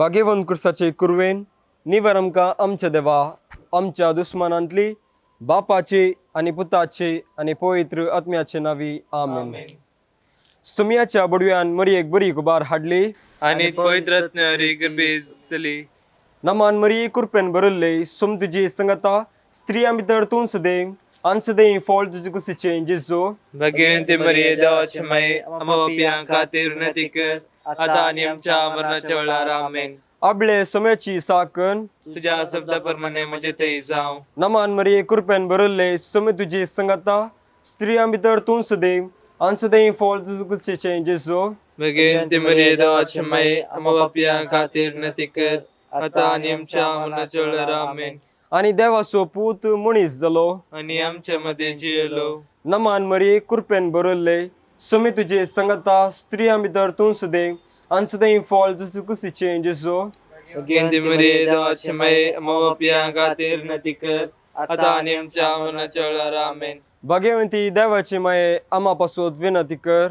भाग्यवंत क्रिस्ताचे कुरवेन निवर आमकां आमच्या देवा आमच्या दुस्मानांतली बापाचे आणि पुताचे आणि पवित्र आत्म्याचे नावी आमेन. सुमियाच्या बडव्यान मरियेक बरी गुबार हाडली आणि पवित्र आत्म्यावरी गर्भे जाली. नमान मरिये कुरपेन बरल्ले सुम तुजी संगता स्त्रियां भितर तूं सदैव आनी सदैव फळ तुजे कुशीचे जेजो. भाग्यवंती मरिये देवाची माय आम्हा पापियां खातीर विनंती कर आता आणि आमच्या मरणाच्या वेळार आमेन. आपले सोम्याची साकन तुझ्या शब्दाप्रमाणे म्हणजे ते जाव. नमान मरिये कुरपेन बरल्ले सुम तुजी संगता स्त्रियां भितर तूं सदैव आनी सदैव फळ तुजे कुशीचे जेजो. भाग्यवंती मरिये देवाची माय आम्हा पापियां खातीर विनंती कर आता आणि आमच्या मरणाच्या वेळार आमेन. आणि देवाचो पूत मनीस जालो आणि आमच्या मध्ये जियेलो. नमान मरिये कुरपेन बरल्ले सुमी तुजे संगता स्त्रियां भितर तूं सदैव आनी सदैव फळ तुजे कुशीचे जेजो. भाग्यवंती मरिये देवाची माय आम्हा पापियां खातीर विनंती कर आता आणि आमच्या मरणाच्या वेळार आमेन. भाग्यवंती देवाची माये आम्हा पासून विनंती कर.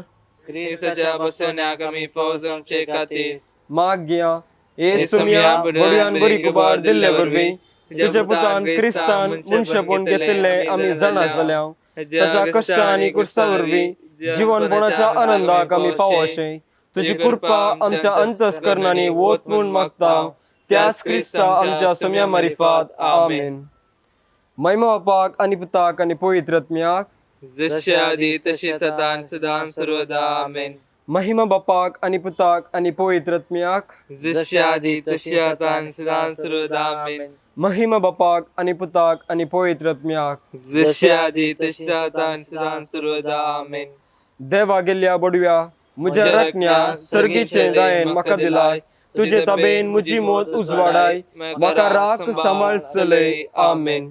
क्रिस्ताच्या बसवण्याक आमी फौज आमचे खातीर माग्या ए सुमिया बडव्यान बरी गुबार दिल्ले वरवी तुझ्या पुतान क्रिस्तान मनशापूण घेतिल्ले आमी जाणा जाल्या ताच्या कष्ट आनी कुर्सा वरवी जीवनपणाच्या आनंदाक आमी पावोशे तुजी कृपा आमच्या अंतस्करणांनी वोत म्हूण मागता त्याच क्रिस्ता आमच्या सुमिया मारिफात आमेन. महिमा बापाक आनी पुताक आनी पवित्र आत्म्याक जशी आधी तशी सदान सदान सर्वदा आमेन. महिमा बापाक आनी पुताक आनी पवित्र आत्म्याक जशी आधी तशी आता सदान सर्वदा आमेन. महिमा बापाक आनी पुताक आनी पवित्र आत्म्याक जशी आधी तशी आता सदान सर्वदा आमेन. देवा गेल्ल्या बडव्या म्हज्या रत्न्या सर्गीचे दायेन म्हाका दिलाय तुजे ताबेन म्हजी मोत उजवाडाय म्हाका राख सांबाळचलय आमेन.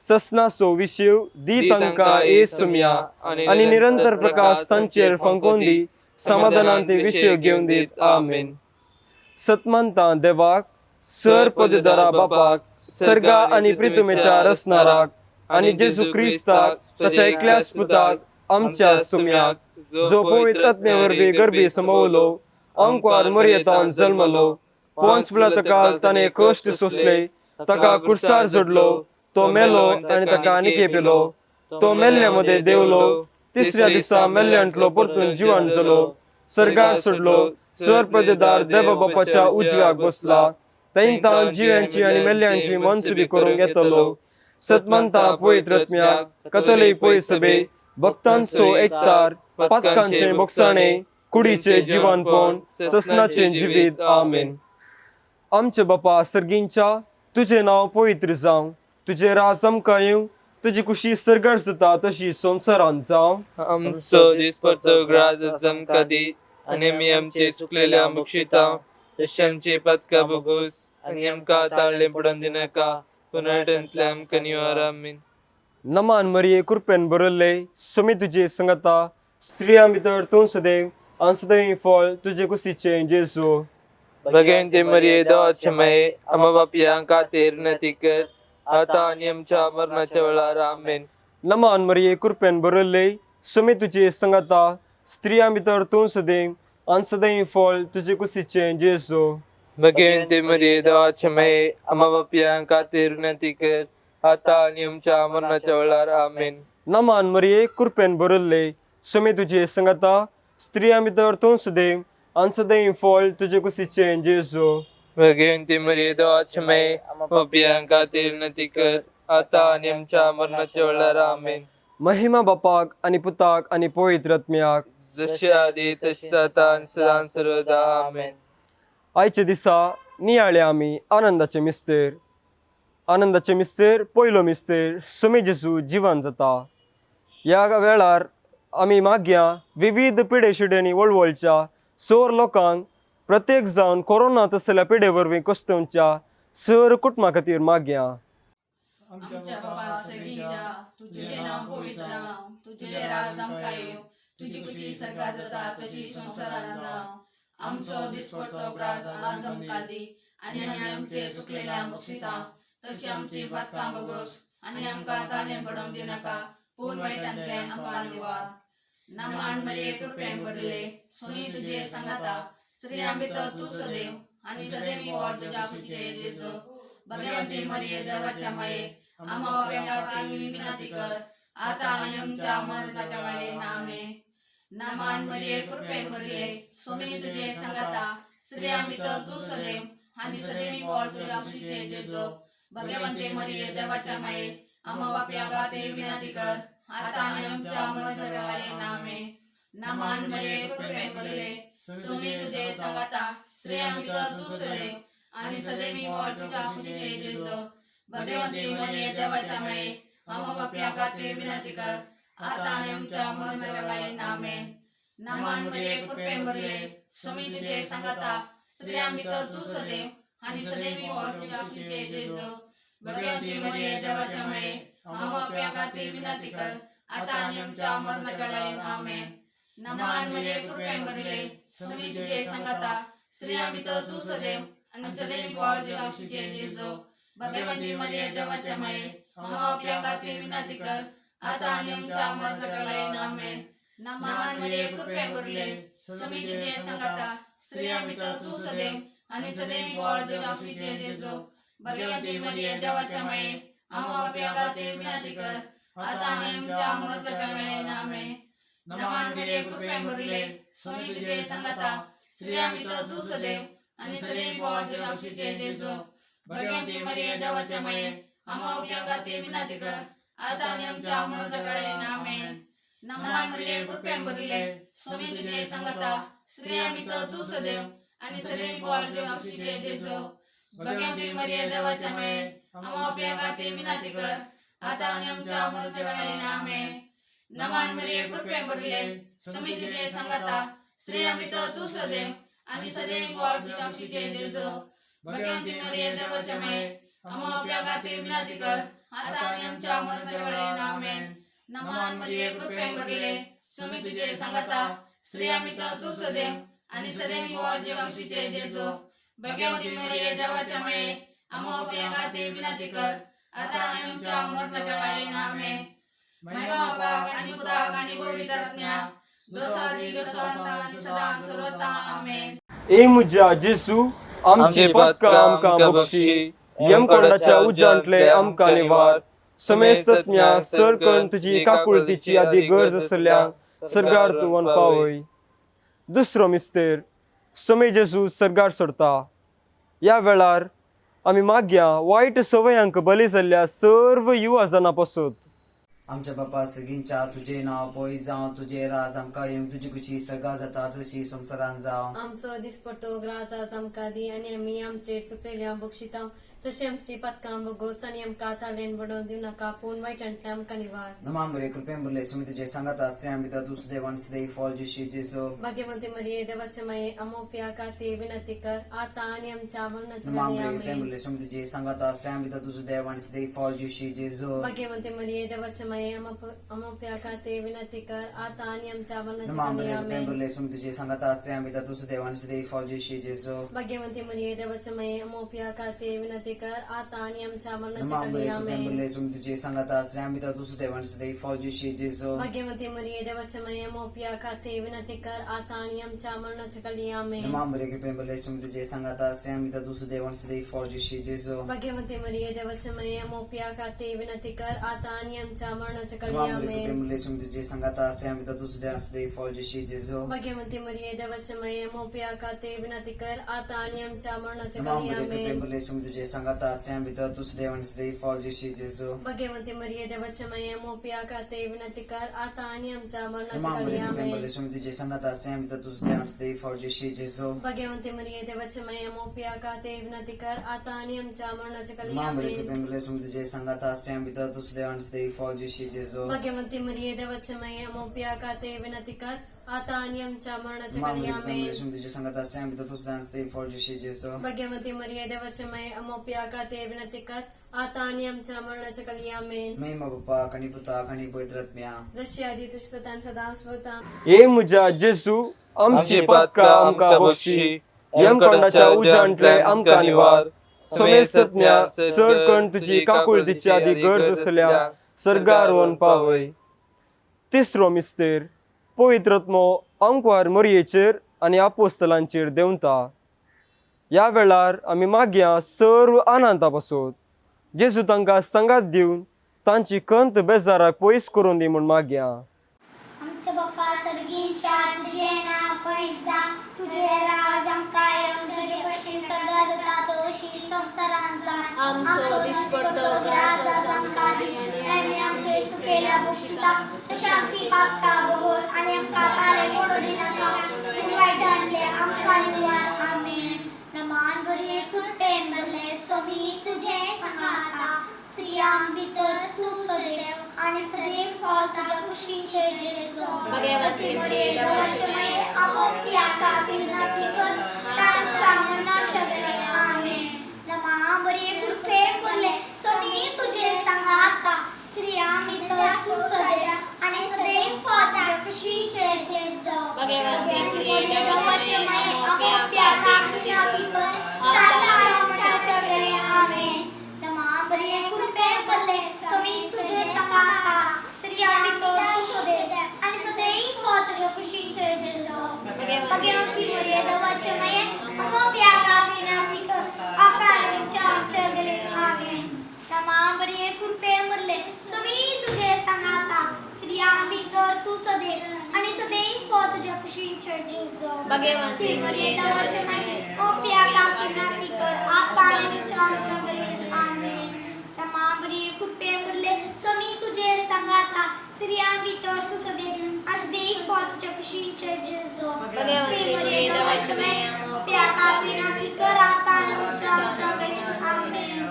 ससनाचो विशीव दी तांकां ए सुमिया आनी निरंतर प्रकाश तांचेर फंकोवन दी समाधानान ते विशय घेवन दीत आमेन. सतमंता देवाक सर पददारा बापाक सर्गा आनी प्रितुमेच्या रसनाराक आनी जेजू क्रिस्ताक ताच्या एकल्याच पुताक आमच्या सुम्याक जो पवित्र आत्म्या वरवीं गर्भी संभवलो अंकवार मरियतान जल्मलो पोंस पिलाताकाल ताणें कश्ट सोंसले ताका कुर्सार जोडलो तो मेलो आनी ताका निके पेलो तो मेल्ल्या मध्ये देवलो तिसऱ्या दिसा मेल्ल्यांतलो परतून जिवंत जालो सर्गार सोडलो सर पददार देव बापाच्या उजव्याक बसला तैंतान जिव्यांची आनी मेल्ल्यांची मनसुबी करूंक येतलो. सतमंता पवित्र आत्म्याक कतलेक पळय सभे भक्तांचो एकतार पातकांचे बोगसाणे कुडीचे जिवनपण ससनाचे जिवीत आमेन. आमचे बापा सर्गींच्या तुझे नाव पवित्र जावं तुझे राज आमकां येवं तुजी कुशी सर्गार जाता तशी संवसारांत जावं. आमचो दिसपरतो ग्रास आमकां दी आनी आमी आमचे चुकलेल्या बक्षिता तशी आमची पदका बघूस आनी आमकां ताळले पडोवन दिनाका पुनर्टंतल्या आमकां निवार आमेन. नमान मरिये कुरपेन बरल्ले सुमी तुजे संगता स्त्रियां भितर तूं सदैव आनी सदैव फळ तुजे कुशीचे जेजू. भाग्यवंती मरिये देवाची माय आम्हा पापियां खातीर विनंती कर आता आणि आमच्या मरणाच्या वेळार आमेन. नमान मरिये कुरपेन बरल्ले सुमी तुजे संगता स्त्रियां भितर तूं सदैव आनी सदैव फळ तुजे कुशीचे जेजू. भाग्यवंती मरिये देवाची माय आम्हा पापियां खातीर विनंती कर आता आणि आमच्या मरणाच्या वेळार आमेन. नमान मरिये कुरपेन बरल्ले सुमी तुजे संगता स्त्रियां भितर तूं सदैव आनी सदैव फळ तुजे कुशीचे जेजू. भाग्यवंती मरिये देवाची माय आम्हा पापियां खातीर विनंती कर आता आणि आमच्या मरणाच्या वेळार आमेन. महिमा बापाक आनी पुताक आनी पवित्र आत्म्याक जशी आधी तशी आता सदान सर्वदा आमेन. आयचे दिसा नियाळे आमी आनंदाचे मिस्तेर पयलो मिस्तेर सुमी जेजू जिवन जाता. ह्या वेळार आमी माग्या विविध पिडे शिड्यांनी वळवळच्या सर लोकांक प्रत्येक जावन कोरोना तसल्या पिडे वरवीं कश्टच्या सर कुटुंबा खातीर माग्या. आमच्या बापा सर्गीच्या तुझे नाव पवित्र जावं तुझे राज आमकां येवं तुजी कुशी सर्गार जाता तशी संवसारांत जावं. आमचो दिसपडतो ग्रास आज आमकां दी आनी आमचे चुकलेल्या बक्षिता तशी आमची पातकां बगोस आनी आमकां ताळें पडोवंक दिनाका पूण वायटांतल्यान आमकां निवार. नमान मरिये कृपेन भरले सुनी तुजे संगता स्त्रियां भितर तूं सदैव आणि सदैव वाट तुझ्या खुशीचे जेजो भगवंती मरिये देवाच्या माये आम्हा पाप्यांसाठी विनंती कर आता आणि आमच्या मरणाच्या वेळी आमेन. नमान मरिये कृपे मरिये स्वामी तुझे संगता स्त्रिया मित्र तू सदैव आणि सदैव वाट तुझ्या खुशीचे जेजो भगवंती मरिये देवाच्या माये आम्हा पाप्यांसाठी विनंती कर आता आणि आमच्या मरणाच्या वेळी आमेन. नमान मरिये कृपे मरिये स्वामी तुझे संगता स्त्रिया मित्र तू सदैव आणि सदैव वाट तुझ्या खुशीचे जेजो भगवंती मरिये देवाच्या माये आम्हा पाप्यांसाठी विनंती कर आता आणि आमच्या मरणाच्या वेळी आमेन. नमान मरिये कृपे मरिये स्वामी तुझे संगता स्त्रिया मित्र तू सदैव आणि सदैव वाट तुझ्या खुशीचे जेजो भगवंती मरिये देवाच्या माये आम्हा पाप्यांसाठी विनंती कर आता आणि आमच्या मरणाच्या वेळी आमेन. नमान मरिये कृपे मरिये स्वामी तुझे संगता स्त्रिया मित्र तू सदैव आणि सदैव वाट तुझ्या खुशीचे जेजो भगवंती मरिये देवाच्या माये आम्हा पाप्यांसाठी विनंती कर आता आणि आमच्या मरणाच्या वेळी आमेन. नमान मरिये कृपे मरिये स्वामी तुझे संगता स्त्रिया मित्र तू सदैव आणि सदैव वाट तुझ्या खुशीचे जेजो भगवंती मरिये देवाच्या माये आम्हा पाप्यांसाठी विनंती कर आता आणि आमच्या मरणाच्या वेळी आमेन. नमान मरिये कृपे मरिये स्वामी तुझे संगता स्त्रिया मित्र तू सदैव आणि सदैव वाट तुझ्या खुशीचे जेजो भगवंती मरिये देवाच्या माये आम्हा पाप्यांसाठी विनंती कर आता आणि आमच्या मरणाच्या वेळी आमेन. नमान मरिये कृपे मरिये स्वामी तुझे संगता स्त्रिया मित्र तू सदैव आणि सदैव वाट तुझ्या खुशीचे जेजो भगवंती मरिये देवाच्या माये आम्हा पाप्यांसाठी विनंती कर आता आणि आमच्या मरणाच्या वेळी आमेन. नमान मरिये कृपे मरिये स्वामी तुझे संगता स्त्रिया मित्र तू सदैव आणि सदैव वाट तुझ्या खुशीचे जेजो भगवंती मरिये देवाच्या माये आम्हा पाप्यांसाठी विनंती कर आता आणि आमच्या मरणाच्या वेळी आमेन. नमान मरिये कृपे मरिये स्वामी तुझे संगता स्त्रिया मित्र तू सदैव आणि सदैव वाट तुझ्या खुशीचे जेजो भगवंती मरिये देवाच्या माये आम्हा पाप्यांसाठी विनंती कर आता आणि आमच्या मरणाच्या वेळी आमेन. महिमा बाप आणि पुत्र आणि पवित्र आत्म्या दोसादी दोसाता आणि सदा सर्वदा आमेन. ए मुजा जेसू आमचे पत्का आमका बक्षी यमकोंडाच्या उजांटले आमका निवार समेस्तज्ञा सरकन तुझी काकुळतीची आदी गरज असल्या सरगार तू वन पावय. दुसरो मिस्तेर समय जेसू सरगार सोडता. या वेळार आमी मागया वायट सवयांक बली जाल्ल्या सर्व युवा जाणां पासत. आमच्या बापा सगळींच्या तुझे नाव पळय जावं तुझे राज आमकां येवंक तुजी कुशी सगळा जाता जशी संवसारान जावं. आमचो दिसपडतो ग्रास आज आमकां दी आनी आमी आमचेर सुकलेल्या बक्षिता तशी आमची पदकां बगोस आनी आमकां तालेन बडोवन दिव नाका पूण वायटांतल्यान आमकां निवार. नमान बरे कृपेन बरले सुमी तुझे सांगाता स्त्रियां भितर तूं सुदैवान सदैव फॉल जेशी जेजो भाग्यवंती मरिये देवाचे माये अमोप्या खातीर विनंती कर आता आनी आमच्या मरणाच्या नमान वेळी बरे आमेन. कृपेन बरले सुमी तुझे सांगाता स्त्रियां भितर तूं सुदैवान सदैव फॉल जेशी जेजो भाग्यवंती मरिये देवाचे माये अमोप्या खातीर विनंती कर आता आनी आमच्या मरणाच्या नमान वेळी बरे कृपेन आमेन. बरले सुमी तुझे सांगाता स्त्रियां भितर तूं सुदैवान सदैव फॉल जेशी जेजो भाग्यवंती मरिये देवाचे माये अमोप्या खातीर विनंती कर आता आनी आमच्या मरणाच्या नमान वेळी बरे कृपेन आमेन. बरले सुमी तुझे सांगाता स्त्रियां भितर तूं सुदैवान सदैव फॉल जेशी जेजो भाग्यवंती मरिये देवाचे माये अमोप्या खातीर विनंती कर आता आनी आमच्या मरणाच्या वेळी आमेन. नमान बरे कृपेन बरले सुमी तुझे सांगाता स्त्रियां भितर तूं सुदैवान सदैव फॉल जेशी जेजो भाग्यवंती मरिये देवाचे माये अमोप्या खातीर विनंती कर आता आनी आमच्या मरणाच्या वेळी नमान बरे आमेन. कृपेन बरले सुमी तुझे सांगाता स्त्रियां भितर तूं सुदैवान सदैव फॉल जेशी जेजो भाग्यवंती मरिये देवाचे माये अमोप्या खातीर विनंती कर आता आनी आमच्या मरणाच्या नमान वेळी बरे कृपेन आमेन. बरले सुमी तुझे सांगाता स्त्रियां भितर तूं सुदैवान सदैव फॉल जेशी जेजो भाग्यवंती मरिये देवाचे माये अमोप्या खातीर विनंती कर आता आनी आमच्या मरणाच्या नमान वेळी बरे कृपेन आमेन. बरले सुमी तुझे सांगाता स्त्रियां भितर तूं सुदैवान सदैव फॉल जेशी जेजो भाग्यवंती मरिये देवाचे माये अमोप्या खातीर विनंती कर आता आनी आमच्या मरणाच्या वेळी नमान बरे आमेन. कृपेन बरले सुमी तुझे सांगाता स्त्रियां भितर तूं सुदैवान सदैव फॉल जेशी जेजो भाग्यवंती मरिये देवाचे माये अमोप्या खातीर विनंती कर आता आनी आमच्या मरणाच्या नमान वेळी बरे कृपेन आमेन. बरले सुमी तुझे सांगाता स्त्रियां भितर तूं सुदैवान सदैव फॉल जेशी जेजो भाग्यवंती मरिये देवाचे माये अमोप्या खातीर विनंती कर आता आनी आमच्या मरणाच्या वेळी आमेन. महिमा बाप्पा कणी पुता कणी पवित्र आत्म्या जशी आधी तशी सदां सदा स्वता. ए मुजा जेसू आमची पदका आमका बक्षी यमकोंडाच्या उजांटले आमका निवार समेस्तज्ञा सरकन तुझी काकुळतीची आदी गरज असल्या सरगार वन पावय. तिसरो मिस्तेर पवित्रत्मो अंकवार मरियेचेर आनी आपोस्तलांचेर देंवता. या वेळार आमी मागया सर्व आनंदापासून जेजू तांकां संगात दिवन तांची कंत बेजाराक पयस करून दी म्हूण मागया. आमच्या बाप्पा सर्गीच्या तुझे नाव पवित्र जावं, तुझे राज आमकां येवं, तुजे कशी स्वर्गात जाता तशी संवसारांत जावं. आमचो दिसपडटो ग्रास आज आमकां दी, आनी आमचे सुकेल्या बुशिता तशी आमची पातकां भोगोस, आनी आमकां काळे पडू दिनाका, आनी वायटांतले आमकां निवार. आमेन. नमान बरी कृपेन भरले सोमी तुजे संगाता, स्त्रियां भितर तूं सदैव, आनी सदैव फळ तुज्या कुशीचे जेजू. भगवती मरिये देवाचे माये, आमोपल्या खातीर विनंती कर, तांच्या मरणाच्या वेळी. आमेन. नमा मरिये कृपेन भरले सोमी तुजे संगाता, स्त्रियां भितर तूं सदैव, आनी सदैव फळ तुज्या कुशीचे जेजू. भगवती मरिये देवाचे माये, आमोपल्या खातीर विनंती कर, तांच्या मरणाच्या वेळी. आमेन. बरे कृपे भरले सोमी तुझे संगाता, स्त्रियां भितर तूं सदैव, आनी सदैव फळ तुज्या कुशीचे जेजू. भगवती मरिये देवाचे माये, आमोपल्या खातीर विनंती कर, आमच्या वेळी. आमेन. बरे कृपे भरले सोमी तुझे संगाता, स्त्रियां भितर तूं सदैव, आनी सदैव फळ तुज्या कुशीचे जेजू. भगवती मरिये देवाचे माये, आमोपल्या खातीर विनंती कर, आमच्या वेळी. आमेन. बरे कृपे भरले सोमी तुझे संगाता, स्त्रियां भितर तूं सदैव, आनी सदैव फळ तुज्या कुशीचे जेजू. भगवती मरिये देवाचे माये, आमोपल्या खातीर विनंती कर, आमच्या वेळी. आमेन.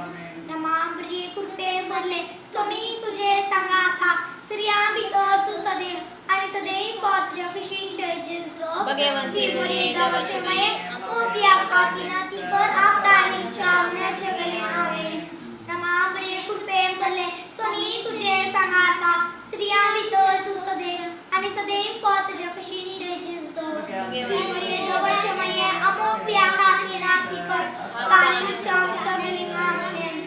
बरे कृपे भरले सोमी तुझे संगाता, स्त्रियां भितर तूं सदैव, आनी सदैव फळ तुज्या कुशीचे जेजू. भगवती मरिये देवाचे माये, आमोपल्या खातीर विनंती कर, आमच्या वेळी. आमेन. बरे कृपे भरले सोमी तुझे संगाता, स्त्रियां भितर तूं सदैव, आनी सदैव फळ तुज्या कुशीचे जेजू. भगवती मरिये देवाचे माये, आमोपल्या खातीर विनंती कर, आमच्या वेळी. आमेन.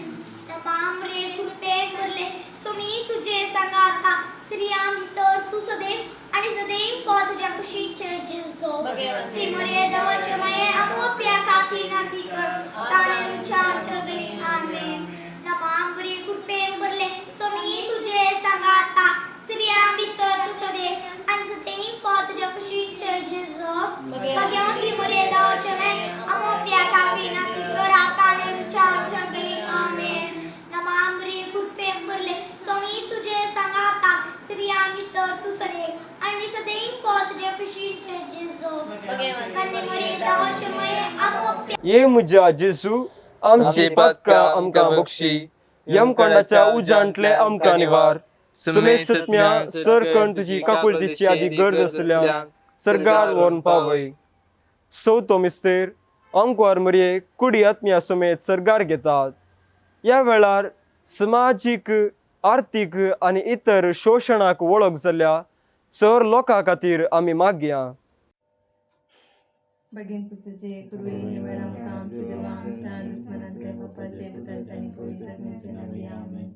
बरे कृपे भरले सोमी तुझे संगाता, स्त्रियां भितर तूं सदैव, आनी सदैव फळ तुज्या कुशीचे जेजू. भगवती मरिये देवाचे माये, आमोपल्या खातीर विनंती कर, आमच्या वेळी. आमेन. बरे कृपे भरले सोमी तुझे संगाता, स्त्रियां भितर तूं सदैव, आनी सदैव फळ तुज्या कुशीचे जेजू. भगवती मरिये देवाचे माये, आमोपल्या खातीर विनंती कर, आमच्या वेळी. आमेन. बरे कृपे भरले सोमी तुझे संगाता, स्त्रियां भितर तूं सदैव, आनी सदैव फळ तुज्या कुशीचे जेजू. भगवती मरिये देवाचे माये, आमोपल्या. ये म्हज्या जेजू आमची पातकां आमकां बक्षी, यमकोंडाच्या उजांतले आमकां निवार. सुमे सत्म्या सरकण तुजी काकुळतीची आदी गरज आसल्या सर्गार व्हरून पावय. सवतो मिस्तेर अंकवार मरिये कुडी आत्म्या समेत सर्गार घेतात. या वेळार समाजीक, आर्थीक आनी इतर शोशणाक वळख जाल्ल्या चर लोकां खातीर आमी मागया. Bagin pusace kurwe niwara mukam chidama amsa दुश्मनात काय बापाचे पुत्रांचा आणि पवित्रात्म्याचे नावे आमेन.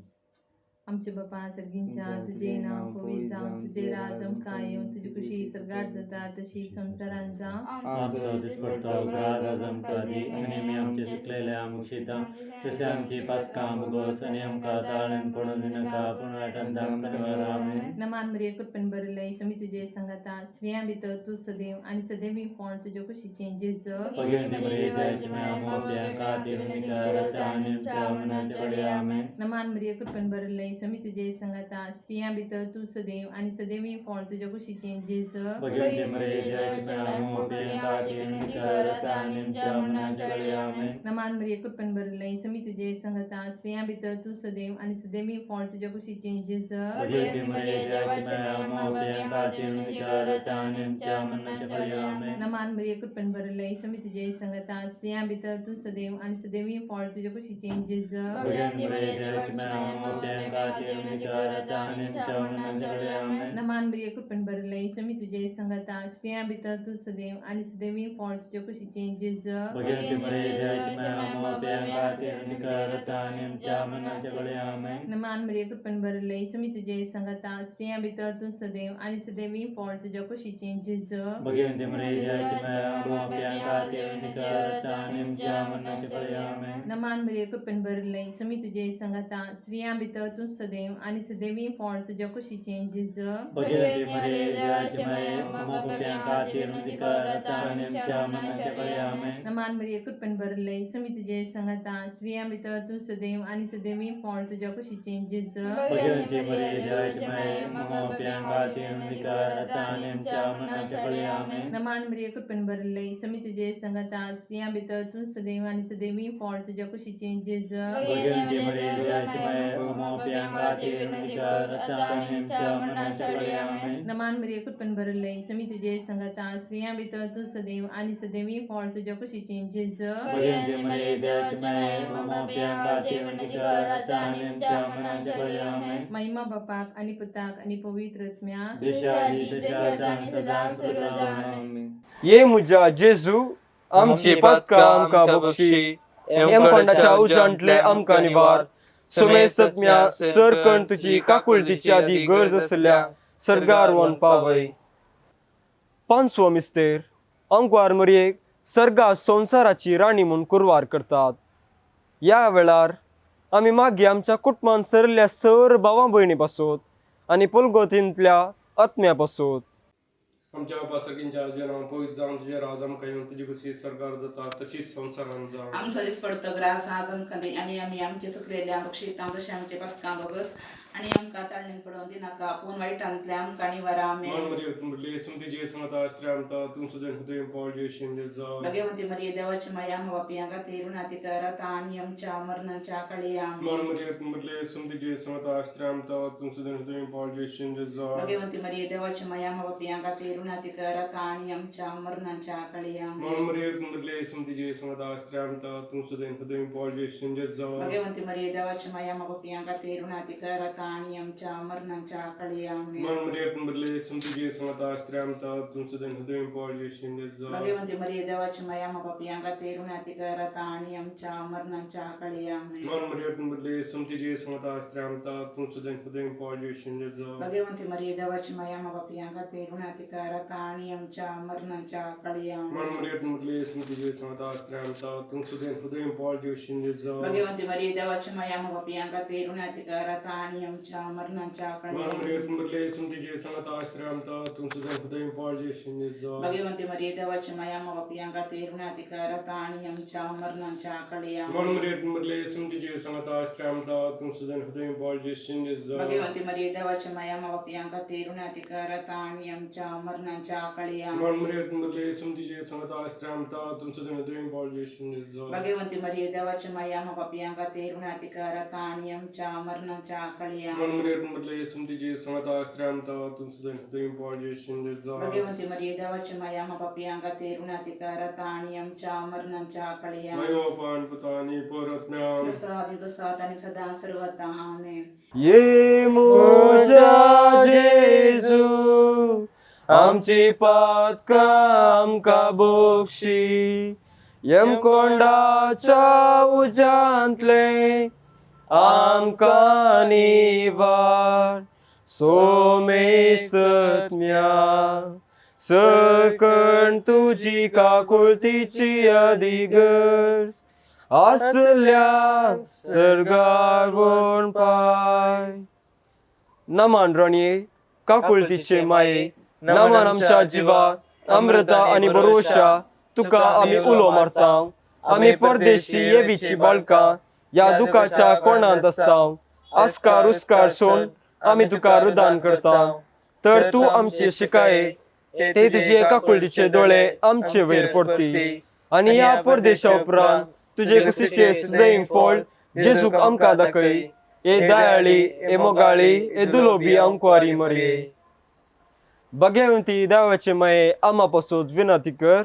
आमचे बापा सर्गींच्या तुझे नाव पवित्र जावं, तुझे राज आमकां येवं, तुजी कुशी स्वर्गात जाता तशी संवसारांत जावं. आमचो दिसपडटो ग्रास आज आमकां दी, आनी आमी आमचे सुकलेले आमकां शिता तशें आमची पातकां भोगोस, आनी आमकां ताळेन पडून दिनाका, पूण वायटांत आमकां निवार. आमेन. नमान मरिये कृपेन भरलय सोमी तुझे संगाता, स्त्रियां भितर तूं सदैव, आनी सदैवी फळ तुज्या कुशीचें जेजू. भगवती मरिये देवाचे माये, आमोपल्या खातीर विनंती कर, आनी आमच्या मरणाच्या वेळी. आमेन. नमान मरिये कृपेन भरलय सोमी तुझे संगाता, स्त्रियां भितर तूं सदैव, आनी सदैवी फळ तुज्या कुशीचें जेजू. भगवती मरिये देवाचे माये, आमोपल्या खातीर विनंती कर, आनी आमच्या मरणाच्या वेळी. आमेन. नमान मरिये कृपेन भरलय सोमी तुझे संगाता, स्त्रियां भितर तूं सदैव, आनी सदैवी फळ तुज्या कुशीचें जेजू. भगवती मरिये देवाचे माये, आमोपल्या खातीर विनंती कर, आनी आमच्या मरणाच्या वेळी. आमेन. नमान मरिये कृपेन भरलय सोमी तुझे संगाता, स्त्रियां भितर तूं सदैव, आनी सदैवी फळ तुज्या कुशीचें जेजू. भगवती मरिये देवाचे माये, आमोपल्या ती विनंती कर आणि आमच्या मनाच्या कळे आमेन. नमान बरी कृपण भरले समी तुझे संगता स्त्रिया भितर तू सदैव आणि सदैवी फळ तुझ्या कुशीचे जेज भगवंती मरे देवाची माया प्रियंका ती विनंती कर आणि आमच्या मनाच्या कळे आमेन. नमान बरी कृपण भरले समी तुझे संगता स्त्रिया भितर तू सदैव आणि सदैवी फळ तुझ्या कुशीचे जेज भगवंती मरे देवाची माया प्रियंका ती विनंती कर आणि आमच्या मनाच्या कळे आमेन. नमान बरी कृपण भरले समी तुझे संगता स्त्रिया भितर तू सदैव आणि सदैवी फळ तुझ्या कुशीचे जेज भगवंती मरे देवाची माया प्रियंका ती विनंती कर आणि आमच्या मनाच्या कळे आमेन. नमान बरी कृपण भरले समी तुझे संगता स्त्रिया भितर तू सदैव आणि सदैवी फळ तुझ्या कुशीचे जेज भगवंती मरे देवाची माया प्रियंका ती विनंती कर आणि आमच्या मनाच्या कळे आमेन. नमान बरी कृपण भरले समी तुझे संगता स्त्रिया भितर तू सदैव आणि सदैवी फळ तुझ्या कुशीचे जेज भगवंती मरे देवाची माया प्रियंका ती विनंती कर आणि आमच्या मनाच्या कळे आमेन. नमान बरी कृपण भरले समी तुझे संगता स्त्रिया भितर तू सदैव आणि सदैवी फळ तुझ्या कुशीचे जेज भगवंती मरे देवाची माया प्रियंका ती विनंती कर आणि आमच्या मनाच्या कळे आमेन. महिमा बापाक आणि पुताक आणि पवित्र आत्म्या दिशादी दिशाद आणि सदा सर्वदा आमेन. ये मुजा जेजू आमची पदका आमका बक्षी एम पंडाच्या उजांटले आमका निवार सुमेस तत्म्या सरकण तुझी काकुळतीची आदी गरज असल्या सरगार वन पावय. पांचवो मिस्तेर अंकवार मरयेक सर्गा संसाराची राणी म्हणून कुरवार करतात. या वेळार आमी मागी आमच्या कुटुंबान सरल्या सर भावां भयणी पासोत आणि पुलगोतींतल्या आत्म्या पासोत. आमच्या बापा सगळ्यांच्या जे नाव पवित्र जावन तुझे राज आमकां येवन तुजी कशी सरकार जाता तशीच संवसारान जावं. आमचो दिसपडतो ग्रास आज आमकां दी आणि आमी आमचे चुकलेल्या बक्षितां तशें आमचे पथकां बगस आणि आमकां ताळणेन पडोवन दिनाका पूण वायटांतले आमकां निवारा आमेन. मन मरे सुमती जे संगता अस्त्रे आमता तुम सुदन हृदय पावल जे शिंदे जा. भगवंती मरिये देवाची माया बापियां खातीर रुणाती कर आता आणि आमच्या मरणाच्या काळी आमेन. मन मरे सुमती जे संगता अस्त्रे आमता तुम सुदन हृदय पावल जे शिंदे जा. भगवंती मरिये देवाची माया बापियां खातीर रुणाती कर आता आणि आमच्या मरणाच्या काळी आमेन. मन मरे सुमती जे संगता अस्त्रे आमता तुम सुदन हृदय पावल जे शिंदे जा. भगवंती मरिये देवाची माया बापियां खातीर रुणाती कर आता आणि आमच्या मरणाच्या काळी आमेन. मन मरे सुमती जे संगता अस्त्रे आमता तुम सुदन हृदय पावल जे शिंदे जा. भगवंती मरिये देवाची माया बापियां खातीर रुणाती कर आता आणि आमच्या मरणाच्या काळी आमेन. मन मरे सुमती जे संगता अस्त्रे आमता तुम सुदन हृदय पावल जे शिंदे जा. भगवंती मरिये देवाची माया बापियां खातीर रुणाती कर आता आणि आमच्या मरणाच्या काळी आमेन. मन मरे सुमती जे संगता अस्त्रे आमता तुम सुदन हृदय पावल जे शिंदे जा. भगवंती मरिये देवाची माया बापियां खातीर रुणाती कर आता आणि आमच्या मरणाच्या काळी आमेन. मरे सुमती जे संगता अस्त्रे आमता तुम सुदन हृदय पावल जे शिंदे जा. भगवंती मरिये देवाची माया बापियां खातीर रुणाती कर आता आणि आमच्या मरणाच्या काळी आमेन. मन मरे सुमती जे संगता अस्त्रे आमता तुम सुदन हृदय पावल जे शिंदे जा. भगवंती मरिये देवाची माया बापियां खातीर रुणाती कर आता आणि आमच्या मरणाच्या काळी आमेन. मन मरे सुमती जे संगता अस्त्रे आमता तुम सुदन हृदय पावल जे शिंदे जा. भगवंती मरिये देवाची माया बापियां खातीर रुणाती कर आता आणि आमच्या मरणाच्या काळी आमेन. मन मरे सुमती जे संगता अस्त्रे आमता तुम सुदन हृदय पावल जे शिंदे जा. भगवंती मरिये देवाची माया बापियां खातीर रुणाती कर आता आणि आमच्या मरणाच्या काळी आमेन. मायो पान पुतानी परतम्या जसं आधी तसं आता आणि सदा सर्वदा आमेन. ये मुजा जेजू आमची पदका आमका बक्षी एम कोंडाच्या उजांतले आमका निवार सोमेसत्म्या सकण तुझी काकुळतीची अधिगर्ज असल्या सरगार पाय. नमान रणये काकुळतीचे माये नमान आमच्या जिवा अमृता आणि भरोशा तुका आम्ही उलो मारताव. आम्ही परदेशी येवीची बाळकां या दुखाच्या कोणांत असताव. आस्कार उस्कार सोन आम्ही तुका रुदान करताव. तर तू आमचे शिकाये ते तुझे काकुळतीचे दोळे आमचे वयर पडती आणि या परदेशा उपरांत तुझे कुशीचे सदैव फळ जेजूक आमकां दाखय. ए दयाळी ए मोगाळी ए दुलोबी अंकवारी मरिये. भगवंती देवाचे माये आम्हा पासून विनंती कर.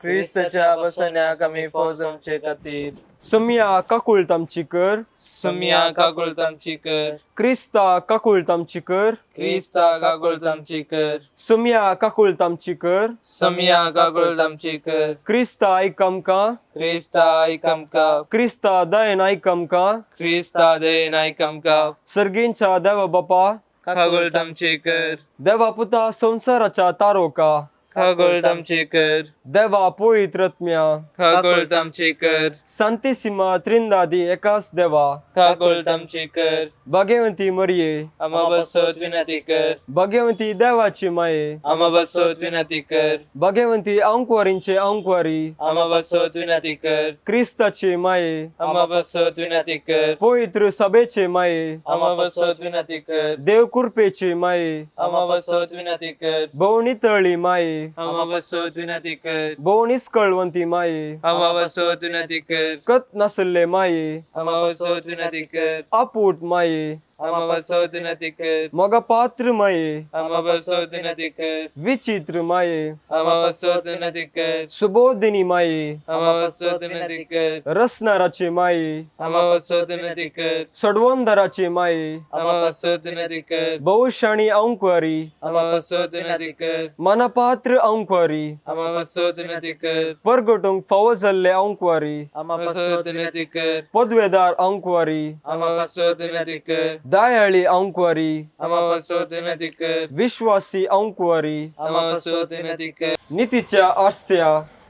क्रिस्ताच्या बसण्या कमी फौज आमचे खातीर सुमिया काकूळ तामची कर सुमिया काकुळ तामची कर क्रिस्ता काकूळ तामची कर क्रिस्ता काकुळ तामची कर सुमिया काकूळ तामची कर सुमिया काकुळ तामची कर क्रिस्ता ऐक आमकां क्रिस्ता ऐक आमकां क्रिस्ता दयेन ऐक आमकां क्रिस्ता दयेन ऐक आमकां सर्गींच्या देवा बापा काकुळ तामची कर देवा पुता संसाराच्या तारोका काकुळ तामची कर देवा पवित्र आत्म्या काकुळ तामची कर सांतिसिमा त्रिंदादी एकाच देवा काकुळ तामची कर भाग्यवंती मरिये आमा बसोत विनंती कर भाग्यवंती देवाची माये आमा बसोत विनंती कर भाग्यवंती अंकवारींचे अंकवारी आमा बसोत विनंती कर क्रिस्ताचे माये आमा बसोत विनंती कर पवित्र सभेचे माये आमा बसोत विनंती कर देव कृपेचे माये आमा बसोत विनंती कर भवनितळी माये आमा बसोत विनंती कर भवनिस्कळवंती माये आमा बसोत विनंती कर कत नसले माये आमा बसोत विनंती कर आपूट माये आमा बसोत विनंती कर मग पात्र माये आमा बसोत विनंती कर विचित्र माये आमा बसोत विनंती कर सुबोधिनी माये आमा बसोत विनंती कर रसनाराचे माये आमा बसोत विनंती कर सडवंदराचे माये आमा बसोत विनंती कर बहुशाणी अंकवारी आमा बसोत विनंती कर मनपात्र अंकवारी आमा बसोत विनंती कर परगटूंक फावो जाल्ले अंकवारी आमा बसोत विनंती कर पदवेदार अंकवारी आमा बसोत विनंती कर दयाळी अंकवारी आमा बसोत विनंती कर विश्वासी अंकवारी आमा बसोत विनंती कर नीतीच्या आस्त्या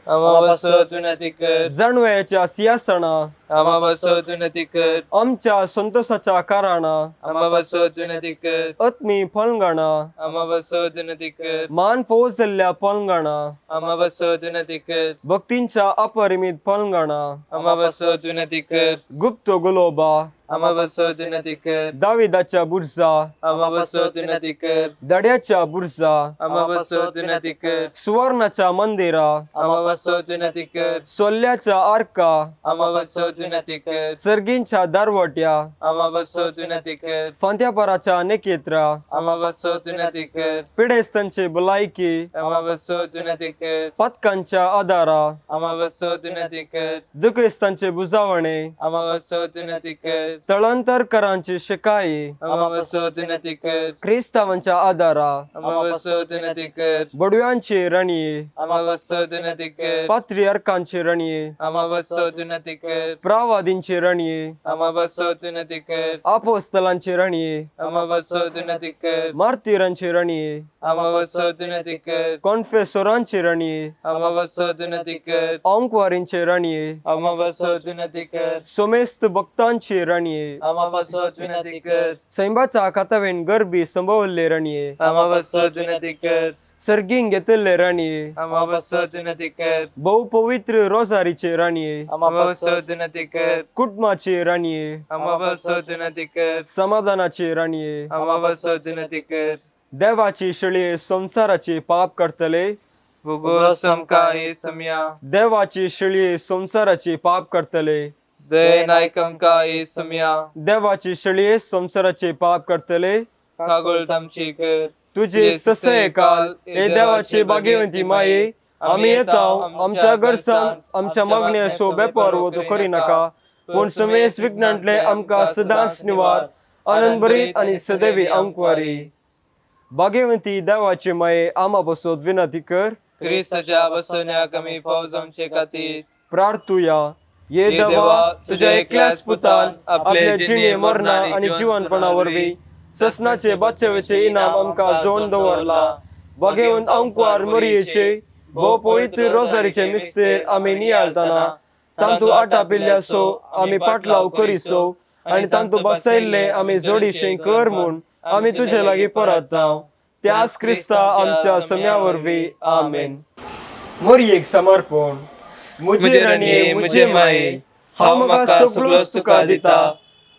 आमा बसोत विनंती कर जाणवयाच्या सिंहासना आमा बसोत विनंती कर आमच्या संतोषाच्या कारणा आमा बसोत विनंती कर आत्मी फलंगणा आमा बसोत विनंती कर मान फावो जाल्ल्या फलंगणा आमा बसोत विनंती कर भक्तींच्या अपरिमित फलंगणा आमा बसोत विनंती कर गुप्त गुलोबा आमा बसोत विनंती कर दाविदाच्या बुरजा आमा बसोत विनंती कर दड्याच्या बुरजा आमा बसोत विनंती कर सुवर्णाच्या मंदिरा आमा बसोत विनंती कर सोल्ल्याच्या आर्का आमा बसोत विनंती कर सर्गींच्या दारवट्या आमा बसोत विनंती कर फांत्यापराच्या नेकेत्रा आमा बसोत विनंती कर पिडेस्तांचे भलायकी आमा बसोत विनंती कर पथकांच्या आदारा आमा बसोत विनंती कर दुखेस्तांचे बुजावणे आमा बसोत विनंती कर तळंतरकरांचे शिकाई आमा बसोत विनंती कर ख्रिस्तावांच्या आदारा आमा बसोत विनंती कर बडव्यांचे रणिये आमा बसोत विनंती कर पात्रियार्कांचे रणिये आमा बसोत विनंती कर प्रवादींचे रणिये आमा बसोत विनंती कर अपोस्तलांचे रणिये आमा बसोत विनंती कर मार्तिरांचे रणिये आमा बसोत विनंती कर कॉन्फेसोरांचे रणिये आमा बसोत विनंती कर अंकवारींचे रणिये आमा बसोत विनंती कर सोमेस्त भक्तांचे रणिये आमा बसोत विनंती कर सैंबाचा कातावेन गरबी संभवले रणिये आमा बसोत विनंती कर सर्गींग घेतले रणिये आमा बसोत विनंती कर बहु पवित्र रोजारीचे रणिये आमा बसोत विनंती कर कुटुंबाचे रणिये आमा बसोत विनंती कर समाधानाचे रणिये आमा बसोत विनंती कर देवाची शिळये संसाराचे पाप करतले भुगो समकाय सम्या देवाची शिळये संसाराचे पाप करतले दय नायकमकाय सम्या देवाची शिळये संसाराचे पाप करतले कागोळ तामची कर तुझे ससय काल ए देवाचे भाग्यवंती माये आम्ही येताव आमच्या गरसान आमच्या मागण्या सो बेपार तो करी नका पण समेस विज्ञानले आमका सदांच निवार आनंद भरीत आणि सदैवी अंकवारी भाग्यवंती देवाचे माये आम्हा बसोत विनंती कर क्रिस्ताच्या बसवण्या कमी फौज आमचे खातीर प्रार्थुया ये देवा तुझ्या एकल्याच पुतान आपल्या जिणे मरणा आणि जीवनपणावरवी ससनाचे बादशेवेचे इनाम आमका जोन दवरला भाग्यवंत अंकवार मरियेचे भो पवित्र रोजारीचे मिस्तेर आम्ही नियाळताना तांतू आटा पिल्ल्यासो आम्ही पाटलाव करीसो आणि तांतू बसयल्ले आम्ही जोडीशे कर म्हूण आम्ही तुझे लागी परताव त्यास क्रिस्ता आमच्या सम्यावरवी आमेन. मरियेक समर्पण मुझे रणिये मुझे माये हांव म्हाका सगळोच तुका दिता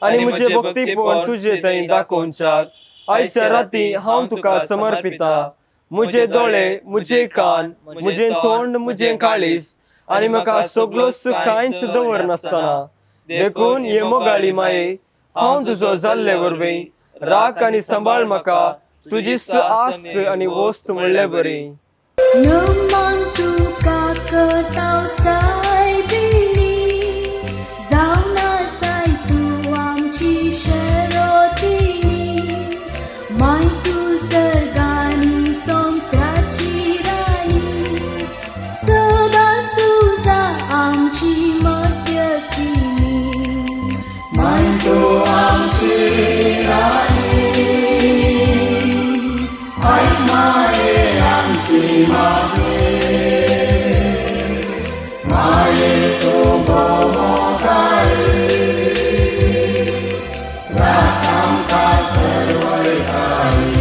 आणि मुझे भक्तीपण तुझे थंय दाखोवच्याक आयच्या राती हांव तुका समर्पिता. मुझे दोळे मुझे कान मुझे तोंड मुझे काळीज आणि म्हाका सगळो कांयच दवर नासतना देखून ये मोगाळी माये हांव तुजो जाल्ले वरवीं राख आणि सांबाळ म्हाका तुजी आस्त आणि वस्त म्हणले बरी. No man to God करताव साय बिणी जाऊ ना साय तू आमची शरोतिनी माय तू सर्गानी संसाराची राणी सदाच तुझा आमची मध्यस्थीनी माय तू आमची राणी ऐक माये आमची मागे माये तो भोवताळी राख आमकां सर्वय काळी